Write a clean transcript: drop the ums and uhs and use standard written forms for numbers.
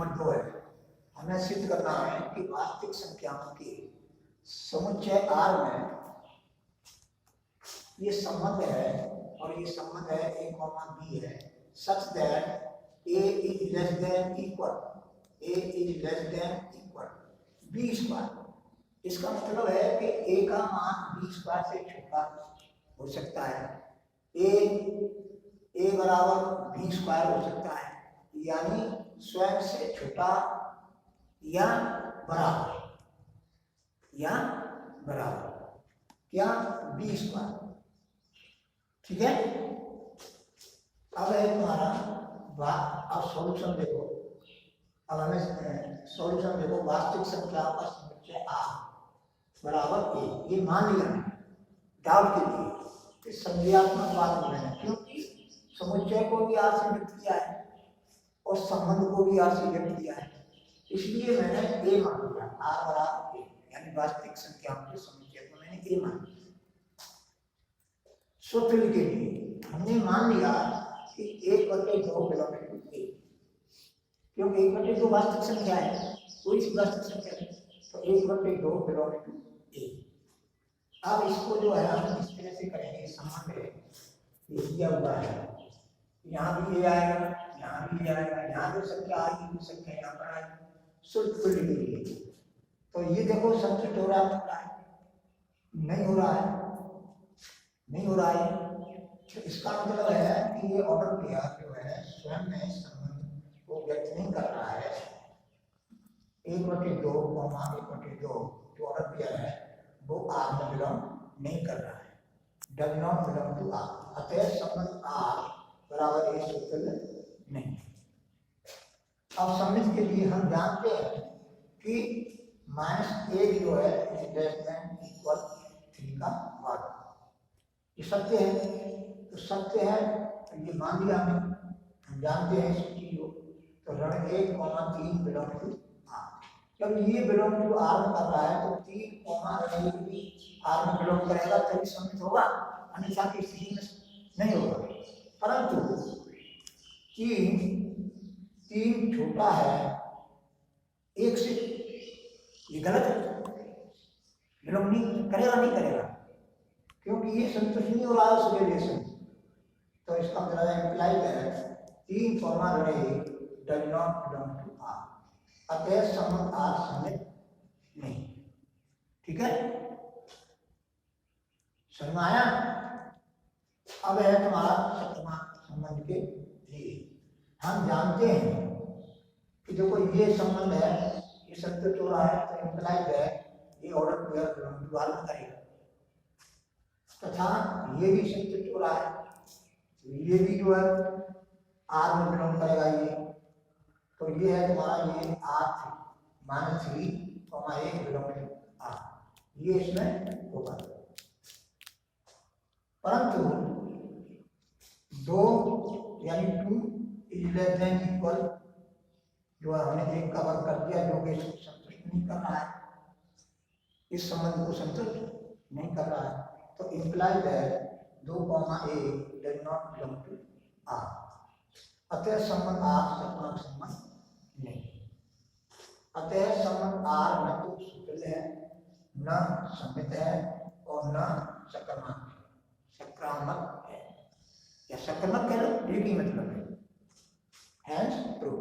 Number 2 है, हमें सिद्ध करना है कि वास्तविक संख्याओं की समुच्चय R में ये संबंध है, और ये संबंध है a, b है, such that a is less than equal b square. इसका मतलब है कि a का मान b स्क्वायर से छोटा हो सकता है, a बराबर b स्क्वायर हो सकता है, यानी स्वयं से छोटा या बराबर क्या b स्क्वायर। ठीक है, अब है तुम्हारा अब सॉल्यूशन देखो। अब हमें सॉल्यूशन देखो, वास्तविक संख्याओं का समुच्चय R बराबर a, ये मान लिया है डाउट के लिए, इस संज्ञात्मक बात में है, क्योंकि समुच्चय को भी R से व्यक्त किया है और संबंध को भी R से व्यक्त किया है, इसलिए मैंने a मान लिया, R बराबर a, यानी वास्तविक संख्याओं के समुच्चय को मैंने a मान लिया। सूत्र के लिए हमने मान लिया कि 1/2 बिलोंग टू a, क्योंकि 1/2 वास्तविक संख्या है, कोई सी वास्तविक संख्या है, तो 1/2 बिलोंग टू a। अब इसको जो है हम इस तरह से करेंगे, संबंध है ये दिया हुआ है, यहाँ भी a आएगा, यहाँ भी आएगा, यहाँ जो संख्या आएगी वो संख्या यहाँ पर आएगी सूत्र के लिए। तो ये देखो संतुष्ट हो रहा है, नहीं हो रहा है, तो इसका मतलब है कि ये ऑर्डर पेयर जो है स्वयं में संबंध को व्यक्त नहीं कर रहा है। 1/2 जो ऑर्डर पेयर है वो R में बिलोंग नहीं कर रहा है, does not belong to R, अतः संबंध R बराबर a सूत्र नहीं। अब समझ के लिए हम जानते हैं कि -a जो है ≤ 3 का वर्ग, ये सत्य है, तो सत्य है तो ये मान लिया हम जानते हैं इस चीज को, तो ऋण 1, 3 बिलोंग टू R। जब ये बिलोंग टू R में कर रहा है तो 3, ऋण 1 भी R में बिलोंग करेगा तभी सम्मिलित होगा, अन्यथा की स्थिति में नहीं होगा। परंतु 3 छोटा है 1 से, ये गलत है, बिलोंग नहीं करेगा, क्योंकि ये संतुष्ट नहीं हो रहा है उस रिलेशन। तो इसका मतलब इम्प्लाई है 3, ऋण 1 does not belong to R, अतः संबंध R सम्मिलित नहीं। ठीक है, समझ में आया? अब है तुम्हारा सप्तमा संबंध के लिए हम जानते हैं कि देखो ये संबंध है, ये संतुष्ट हो रहा है तो इम्प्लाई है ये order pair belong to R में करेगा, तथा ये भी संतुष्ट हो रहा है, ये भी जो है R में बिलोंग करेगा ये, तो ये है तुम्हारा ये R3 -3, 1 बिलोंग टू R, ये इसमें होगा। परंतु 2 यानी 2 इज लेस देन इक्वल, जो हमने 1 का वर्ग कर दिया, जो कि इसको संतुष्ट नहीं कर रहा है, इस संबंध को संतुष्ट नहीं कर रहा है, तो imply that 2, a does not belong to R, अतः संबंध R सप्तमांक संबंध नहीं। अतः संबंध R न तो सूत्र है, न सम्मित है और न सकारात्मक है, या सकारात्मक कह लो, एक ही मतलब है, हैंस प्रूव।